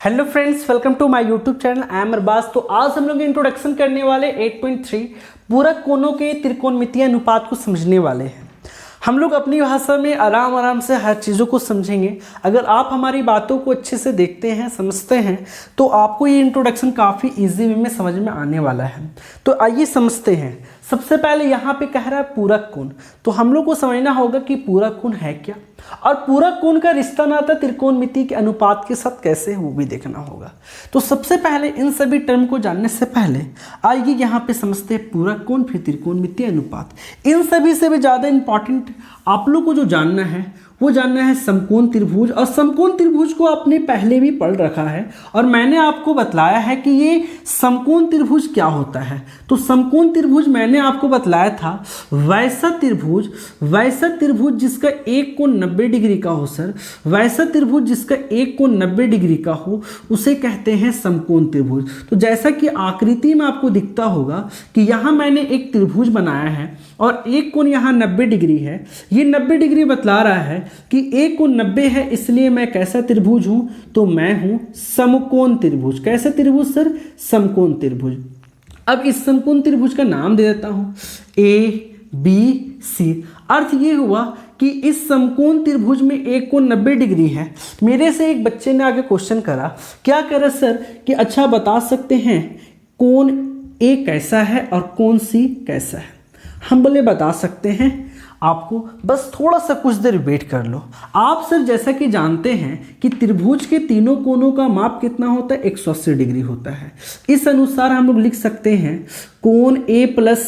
Hello friends, welcome to my YouTube channel. I am Arbaz. तो आज हम लोग इंट्रोडक्शन करने वाले 8.3 पूरक कोणों के त्रिकोणमितीय अनुपात को समझने वाले हैं। हम लोग अपनी भाषा में आराम से हर चीज़ों को समझेंगे। अगर आप हमारी बातों को अच्छे से देखते हैं, समझते हैं, तो आपको ये इंट्रोडक्शन काफ़ी इजी वे में समझ में आने वाला है। तो आइए समझते हैं। सबसे पहले यहाँ पे कह रहा है पूरक कोण, तो हम लोग को समझना होगा कि पूरक कोण है क्या, और पूरक कोण का रिश्ता नाता त्रिकोणमिति के अनुपात के साथ कैसे है वो भी देखना होगा। तो सबसे पहले इन सभी टर्म को जानने से पहले आइए यहाँ पे समझते हैं पूरक कोण, फिर त्रिकोणमितीय अनुपात। इन सभी से भी ज़्यादा इंपॉर्टेंट आप लोग को जो जानना है वो जानना है समकोण त्रिभुज। और समकोण त्रिभुज को आपने पहले भी पढ़ रखा है और मैंने आपको बतलाया है कि ये समकोण त्रिभुज क्या होता है। तो समकोण त्रिभुज मैंने आपको बतलाया था वैसा त्रिभुज जिसका एक कोण 90 डिग्री का हो सर, वैसा त्रिभुज जिसका एक कोण 90 डिग्री का हो उसे कहते हैं समकोण त्रिभुज। तो जैसा कि आकृति में आपको दिखता होगा कि यहाँ मैंने एक त्रिभुज बनाया है और एक कोण यहाँ 90 डिग्री है। ये 90 डिग्री बतला रहा है कि एक कोण 90 है, इसलिए मैं कैसा त्रिभुज हूं, तो मैं हूं समकोण त्रिभुज। कैसा त्रिभुज सर? समकोण त्रिभुज। अब इस समकोण त्रिभुज का नाम दे देता हूं ABC। अर्थ ये हुआ कि इस समकोण त्रिभुज में एक कोण 90 डिग्री है। मेरे से एक बच्चे ने आगे क्वेश्चन करा, क्या करा सर कि अच्छा बता सकते हैं कोण A कैसा है और कोण C कैसा है। हम बोले बता सकते हैं आपको, बस थोड़ा सा कुछ देर वेट कर लो। आप सर जैसा कि जानते हैं कि त्रिभुज के तीनों कोणों का माप कितना होता है? 180 डिग्री होता है। इस अनुसार हम लोग लिख सकते हैं कोण A प्लस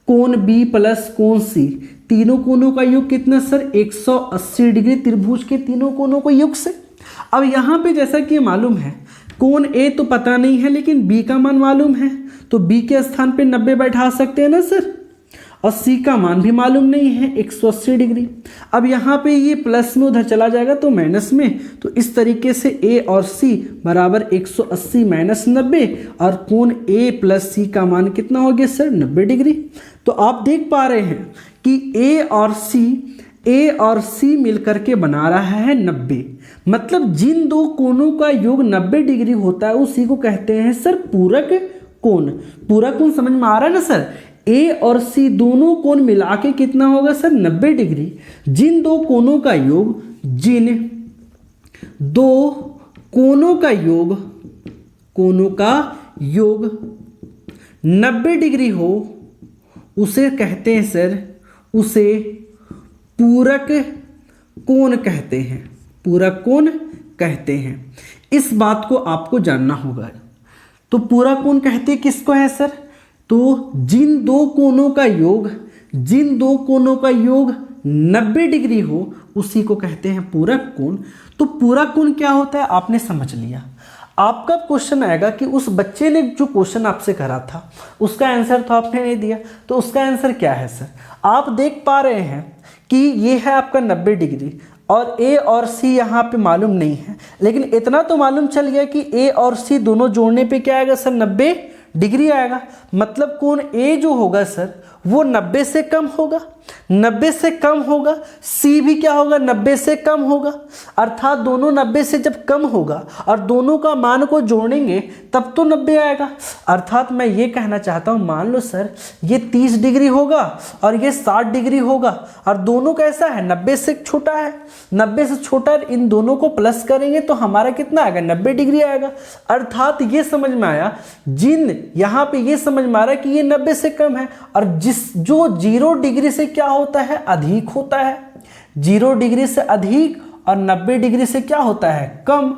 कोण B प्लस कोण C, तीनों कोणों का योग कितना सर? 180 डिग्री त्रिभुज के तीनों कोणों को योग से। अब यहाँ पे जैसा कि मालूम है कोण A तो पता नहीं है लेकिन B का मान मालूम है, तो B के स्थान पे 90 बैठा सकते हैं ना सर, और C का मान भी मालूम नहीं है 180 डिग्री। अब यहाँ पे ये प्लस में उधर चला जाएगा तो माइनस में, तो इस तरीके से A और C बराबर 180 माइनस 90, और कोण A प्लस C का मान कितना हो गया सर? 90 डिग्री। तो आप देख पा रहे हैं कि A और C मिलकर के बना रहा है 90। मतलब जिन दो कोणों का योग 90 डिग्री होता है उसी को कहते हैं सर पूरक कोण। पूरक कोण समझ में आ रहा है ना सर? A और C दोनों कोण मिला के कितना होगा सर? 90 डिग्री। जिन दो कोणों का योग 90 डिग्री हो उसे कहते हैं सर, उसे पूरक कोण कहते हैं। पूरक कोण कहते हैं। इस बात को आपको जानना होगा। तो पूरक कोण कहते किसको है सर? तो जिन दो कोणों का योग 90 डिग्री हो उसी को कहते हैं पूरक कोण। तो पूरक कोण क्या होता है आपने समझ लिया। आपका क्वेश्चन आएगा कि उस बच्चे ने जो क्वेश्चन आपसे करा था उसका आंसर तो आपने नहीं दिया, तो उसका आंसर क्या है सर? आप देख पा रहे हैं कि ये है आपका 90 डिग्री और A और C यहाँ पे मालूम नहीं है, लेकिन इतना तो मालूम चल गया कि A और C दोनों जोड़ने पे क्या आएगा सर? 90 डिग्री आएगा। मतलब कोण A जो होगा सर वो 90 से कम होगा, 90 से कम होगा। C भी क्या होगा? 90 से कम होगा। अर्थात दोनों 90 से जब कम होगा और दोनों का मान को जोड़ेंगे तब तो 90 आएगा। अर्थात मैं ये कहना चाहता हूँ, मान लो सर ये 30 डिग्री होगा और ये 60 डिग्री होगा और दोनों कैसा है? 90 से छोटा है। 90 से छोटा, इन दोनों को प्लस करेंगे तो हमारा कितना आएगा? 90 डिग्री आएगा। अर्थात ये समझ में आया, यहाँ पे ये समझ में आ रहा है कि ये 90 से कम है, और जो 0 डिग्री से क्या होता है? अधिक होता है। 0 डिग्री से अधिक और 90 डिग्री से क्या होता है? कम।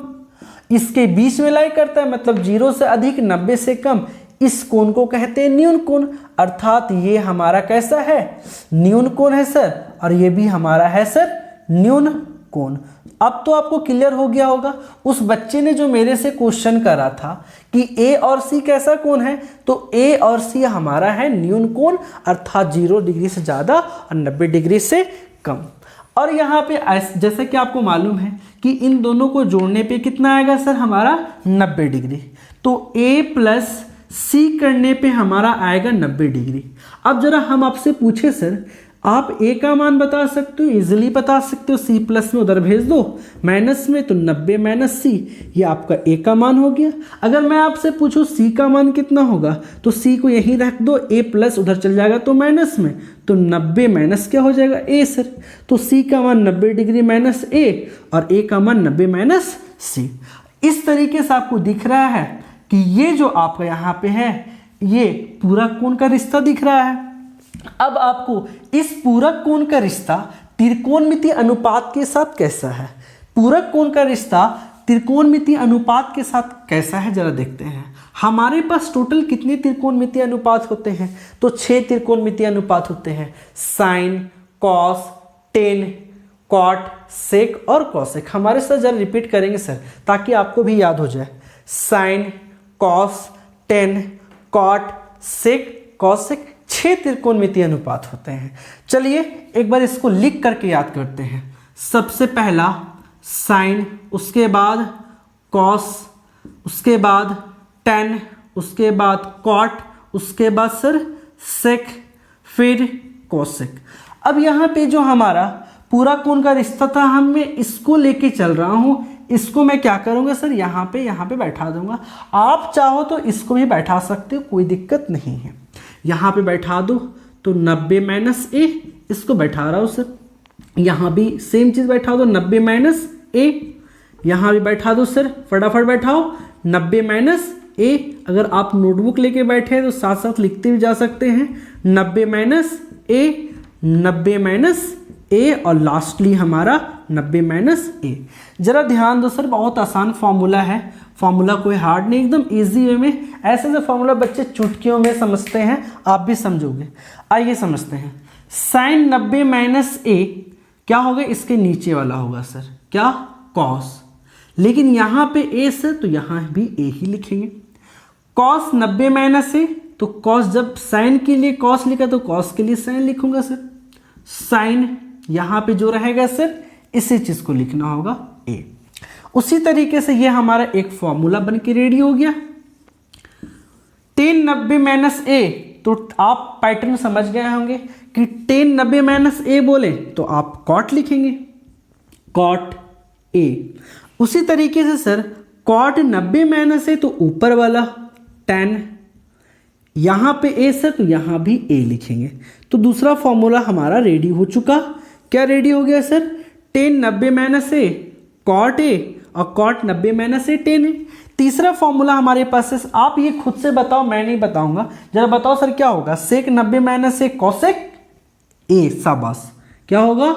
इसके बीच में लाई करता है, मतलब 0 से अधिक 90 से कम। इस कोण को कहते हैं न्यून कोण। अर्थात ये हमारा कैसा है? न्यून कोण है सर, और ये भी हमारा है सर न्यून कोण। अब तो आपको क्लियर हो गया होगा। उस बच्चे ने जो मेरे से क्वेश्चन करा था कि A और C कैसा कोण है, तो A और C हमारा है न्यून कोण, अर्थात 0 डिग्री से ज़्यादा और 90 डिग्री से कम। और यहाँ पे जैसा कि आपको मालूम है कि इन दोनों को जोड़ने पे कितना आएगा सर? हमारा 90 डिग्री। तो A प्लस C करने पे हमारा आएगा 90 डिग्री। अब जरा हम आपसे पूछे सर आप ए का मान बता सकते हो, इजिली बता सकते हो, सी प्लस में उधर भेज दो माइनस में, तो 90 माइनस सी, ये आपका ए का मान हो गया। अगर मैं आपसे पूछूं सी का मान कितना होगा, तो सी को यहीं रख दो, ए प्लस उधर चल जाएगा तो माइनस में, तो 90 माइनस क्या हो जाएगा ए सर। तो सी का मान 90 डिग्री माइनस ए और ए का मान 90 माइनस सी। इस तरीके से आपको दिख रहा है कि ये जो आपका यहाँ पे है ये पूरक कोण का रिश्ता दिख रहा है। अब आपको इस पूरक कोण का रिश्ता त्रिकोणमितीय अनुपात के साथ कैसा है, पूरक कोण का रिश्ता त्रिकोणमितीय अनुपात के साथ कैसा है जरा देखते हैं। हमारे पास टोटल कितने त्रिकोणमितीय अनुपात होते हैं, तो 6 त्रिकोणमितीय अनुपात होते हैं, sine, cos, tan, cot, sec और कॉसेक। हमारे साथ जरा रिपीट करेंगे सर ताकि आपको भी याद हो जाए। Sign, cos, tan, cot, sec, cosec, 6 त्रिकोणमितीय अनुपात होते हैं। चलिए एक बार इसको लिख करके याद करते हैं। सबसे पहला साइन, उसके बाद कॉस, उसके बाद टेन, उसके बाद कॉट, उसके बाद सर सेक, फिर कॉसेक। अब यहाँ पे जो हमारा पूरा कोण का रिश्ता था, हम मैं इसको लेके चल रहा हूँ, इसको मैं क्या करूँगा सर यहाँ पे बैठा दूंगा। आप चाहो तो इसको भी बैठा सकते हो, कोई दिक्कत नहीं है। यहाँ पे बैठा दो तो 90 माइनस ए, इसको बैठा रहा हूँ सर। यहाँ भी सेम चीज़ बैठा दो 90 माइनस ए, यहाँ भी बैठा दो सर, फटाफट बैठाओ 90 माइनस ए। अगर आप नोटबुक लेके बैठे हैं तो साथ साथ लिखते भी जा सकते हैं 90 माइनस ए, 90 माइनस ए और लास्टली हमारा 90 माइनस ए। जरा ध्यान दो सर, बहुत आसान फॉर्मूला है, फॉर्मूला कोई हार्ड नहीं, एकदम इजी वे में। ऐसे ऐसे फॉर्मूला बच्चे चुटकियों में समझते हैं, आप भी समझोगे। आइए समझते हैं। साइन 90 माइनस ए क्या होगा, इसके नीचे वाला होगा सर, क्या, कॉस। लेकिन यहाँ पे ए सर तो यहाँ भी ए ही लिखेंगे। कॉस 90 माइनस ए, तो कॉस, जब साइन के लिए कॉस लिखा तो कॉस के लिए साइन लिखूंगा सर। साइन यहाँ पे जो रहेगा सर, इसी चीज को लिखना होगा ए। उसी तरीके से ये हमारा एक फॉर्मूला बन के रेडी हो गया। टेन 90 माइनस ए, तो आप पैटर्न समझ गए होंगे कि टेन 90 माइनस ए बोले तो आप कॉट लिखेंगे, कॉट ए। उसी तरीके से सर कॉट 90 माइनस ए, तो ऊपर वाला टेन, यहां पे ए सर तो यहां भी ए लिखेंगे। तो दूसरा फॉर्मूला हमारा रेडी हो चुका। क्या रेडी हो गया sir, tan 90 minus A, cot A, और कॉट 90 माइनस ए टेन है। तीसरा फॉर्मूला हमारे पास है, आप ये खुद से बताओ, मैं नहीं बताऊंगा, जरा बताओ सर क्या होगा, सेक 90 माइनस ए कॉसेक ए, शाबाश, क्या होगा,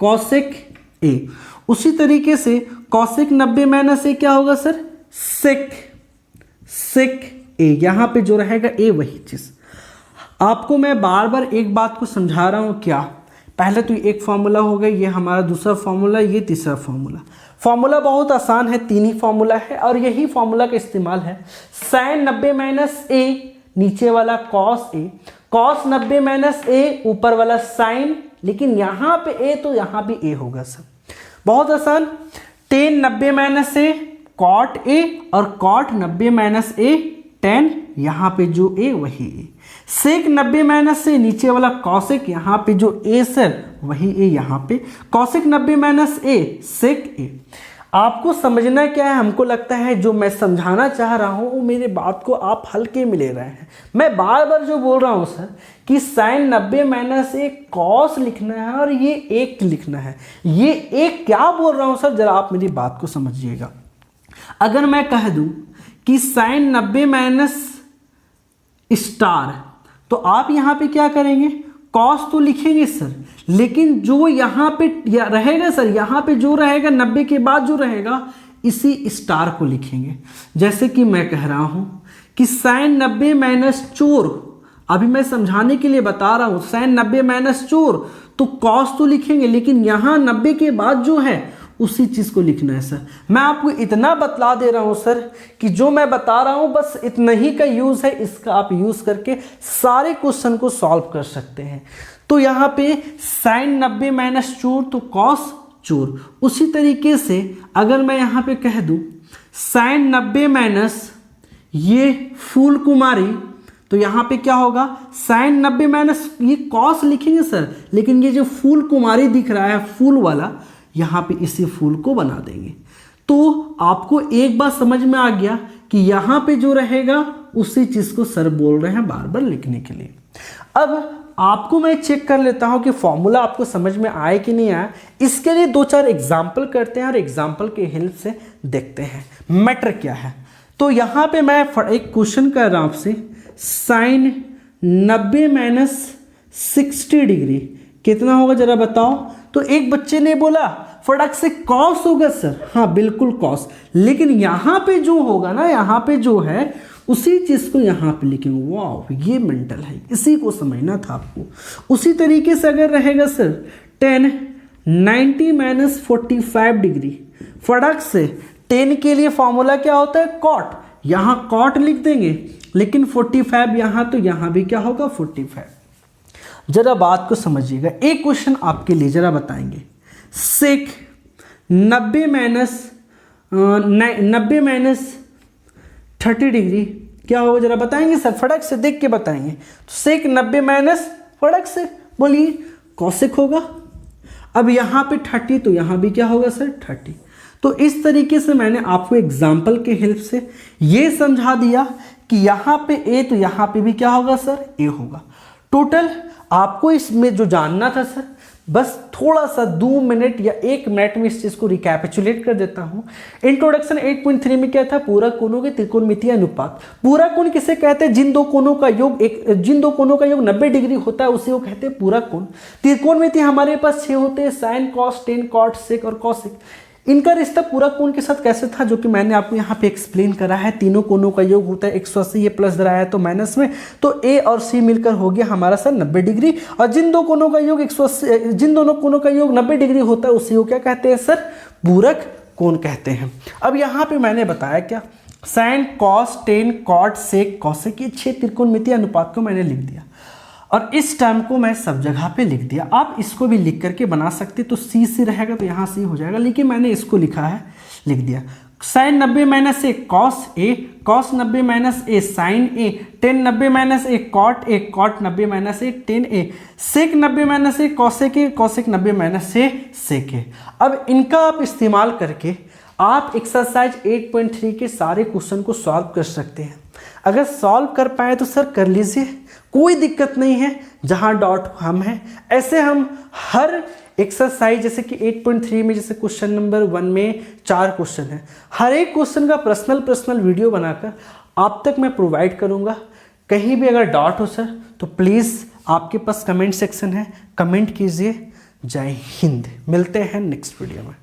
कॉसेक ए। उसी तरीके से कॉसेक 90 माइनस ए क्या होगा सर, सेक, सेक ए, यहां पे जो रहेगा ए वही चीज। आपको मैं बार बार एक बात को समझा रहा हूं, क्या, पहले तो एक फॉर्मूला हो गया, ये हमारा दूसरा फॉर्मूला, ये तीसरा फॉर्मूला। फॉर्मूला बहुत आसान है, 3 ही फॉर्मूला है और यही फॉर्मूला का इस्तेमाल है। साइन 90 माइनस ए, नीचे वाला कॉस ए, कॉस 90 माइनस ए, ऊपर वाला साइन, लेकिन यहाँ पे ए तो यहाँ भी ए होगा सर, बहुत आसान। Tan 90 minus A, cot A, और कॉट 90 माइनस ए टेन, यहाँ पे जो ए वही ए। सेक 90 माइनस से, नीचे वाला कॉसेक, यहाँ पे जो ए सर वही ए यहाँ पे, कॉसेक 90 माइनस ए, सेक ए। आपको समझना क्या है, हमको लगता है जो मैं समझाना चाह रहा हूँ वो मेरे बात को आप हल्के में ले रहे हैं। मैं बार बार जो बोल रहा हूँ सर कि साइन 90 माइनस ए कॉस लिखना है और ये एक लिखना है, ये एक क्या बोल रहा हूँ सर, जरा आप मेरी बात को समझिएगा। अगर मैं कह दूं कि साइन 90 माइनस स्टार, तो आप यहां पे क्या करेंगे, कॉस तो लिखेंगे सर, लेकिन जो यहां पे रहेगा सर, यहां पे जो रहेगा 90 के बाद जो रहेगा इसी स्टार को लिखेंगे। जैसे कि मैं कह रहा हूं कि साइन 90 माइनस चोर, अभी मैं समझाने के लिए बता रहा हूं, साइन 90 माइनस चोर, तो कॉस तो लिखेंगे, लेकिन यहां 90 के बाद जो है उसी चीज को लिखना है सर। मैं आपको इतना बतला दे रहा हूं सर कि जो मैं बता रहा हूं बस इतना ही का यूज है, इसका आप यूज करके सारे क्वेश्चन को सॉल्व कर सकते हैं। तो यहाँ पे साइन 90 माइनस चोर, तो कॉस चोर। उसी तरीके से अगर मैं यहाँ पे कह दूं साइन 90 माइनस ये फूल कुमारी, तो यहाँ पे क्या होगा, साइन 90 माइनस ये कॉस लिखेंगे सर, लेकिन ये जो फूल कुमारी दिख रहा है फूल वाला, यहाँ पे इसी फूल को बना देंगे। तो आपको एक बात समझ में आ गया कि यहाँ पे जो रहेगा उसी चीज को सर बोल रहे हैं बार बार लिखने के लिए। अब आपको मैं चेक कर लेता हूं कि फॉर्मूला आपको समझ में आए कि नहीं आया। इसके लिए 2-4 एग्जाम्पल करते हैं और एग्जाम्पल के हेल्प से देखते हैं मैटर क्या है। तो यहाँ पे मैं एक क्वेश्चन कर रहा हूं आपसे, साइन 90 माइनस 60 डिग्री कितना होगा जरा बताओ। तो एक बच्चे ने बोला फटाक से कॉस होगा सर, हाँ बिल्कुल कॉस, लेकिन यहाँ पे जो होगा ना, यहाँ पे जो है उसी चीज को यहाँ पे लिखेंगे। वाह ये मेंटल है, इसी को समझना था आपको। उसी तरीके से अगर रहेगा सर tan 90 माइनस 45 डिग्री, फटाक से 10 के लिए फॉर्मूला क्या होता है कॉट, यहाँ कॉट लिख देंगे, लेकिन 45 यहाँ, तो यहाँ भी क्या होगा 45। जरा बात को समझिएगा, एक क्वेश्चन आपके लिए जरा बताएंगे, सेक 90 माइनस 30 डिग्री क्या होगा जरा बताएंगे सर, फटक से देख के बताएंगे। तो सेक 90 माइनस फटक से बोलिए कौशिक होगा। अब यहाँ पे 30, तो यहाँ भी क्या होगा सर 30। तो इस तरीके से मैंने आपको एग्जाम्पल के हेल्प से ये समझा दिया कि यहाँ पे ए, तो यहाँ पे भी क्या होगा सर ए होगा। टोटल आपको इसमें जो जानना था सर, बस थोड़ा सा 2 मिनट या 1 मिनट में इस चीज को रिकैपिचुलेट कर देता हूं। इंट्रोडक्शन 8.3 में क्या था, पूरा कोणों के त्रिकोणमितीय अनुपात। पूरा कोण किसे कहते हैं, जिन दो कोणों का योग 90 डिग्री होता है उसी को कहते हैं पूरा कोण। त्रिकोणमिति हमारे पास 6 होते हैं, sine cos tan cot sec और कॉसेक। इनका रिश्ता पूरा कोण के साथ कैसे था, जो कि मैंने आपको यहाँ पे एक्सप्लेन करा है। तीनों कोणों का योग होता है 180, ये प्लस धरा है तो माइनस में, तो ए और सी मिलकर हो गया हमारा सर 90 डिग्री। और जिन दोनों कोणों का योग 90 डिग्री होता है उसी को क्या कहते हैं सर, पूरक कोण कहते हैं। अब यहाँ पे मैंने बताया क्या, sine cos tan cot sec cosec, ये 6 त्रिकोणमितीय अनुपात को मैंने लिख दिया और इस टर्म को मैं सब जगह पे लिख दिया। आप इसको भी लिख करके बना सकते, तो सी से रहेगा तो यहाँ सी हो जाएगा, लेकिन मैंने इसको लिखा है, लिख दिया। Sine 90 minus A cos A, cos 90 minus A sine A, tan 90 minus A cot 90 minus A tan A, sec 90 minus A cosec A, cosec 90 minus A sec A. अब इनका आप इस्तेमाल करके आप एक्सरसाइज 8.3 के सारे क्वेश्चन को सॉल्व कर सकते हैं। अगर सॉल्व कर पाए तो सर कर लीजिए, कोई दिक्कत नहीं है, जहां डॉट हम हैं ऐसे हम हर एक्सरसाइज, जैसे कि 8.3 में जैसे क्वेश्चन नंबर 1 में 4 क्वेश्चन है, हर एक क्वेश्चन का पर्सनल वीडियो बनाकर आप तक मैं प्रोवाइड करूंगा। कहीं भी अगर डॉट हो सर तो प्लीज़ आपके पास कमेंट सेक्शन है, कमेंट कीजिए। जय हिंद, मिलते हैं नेक्स्ट वीडियो में।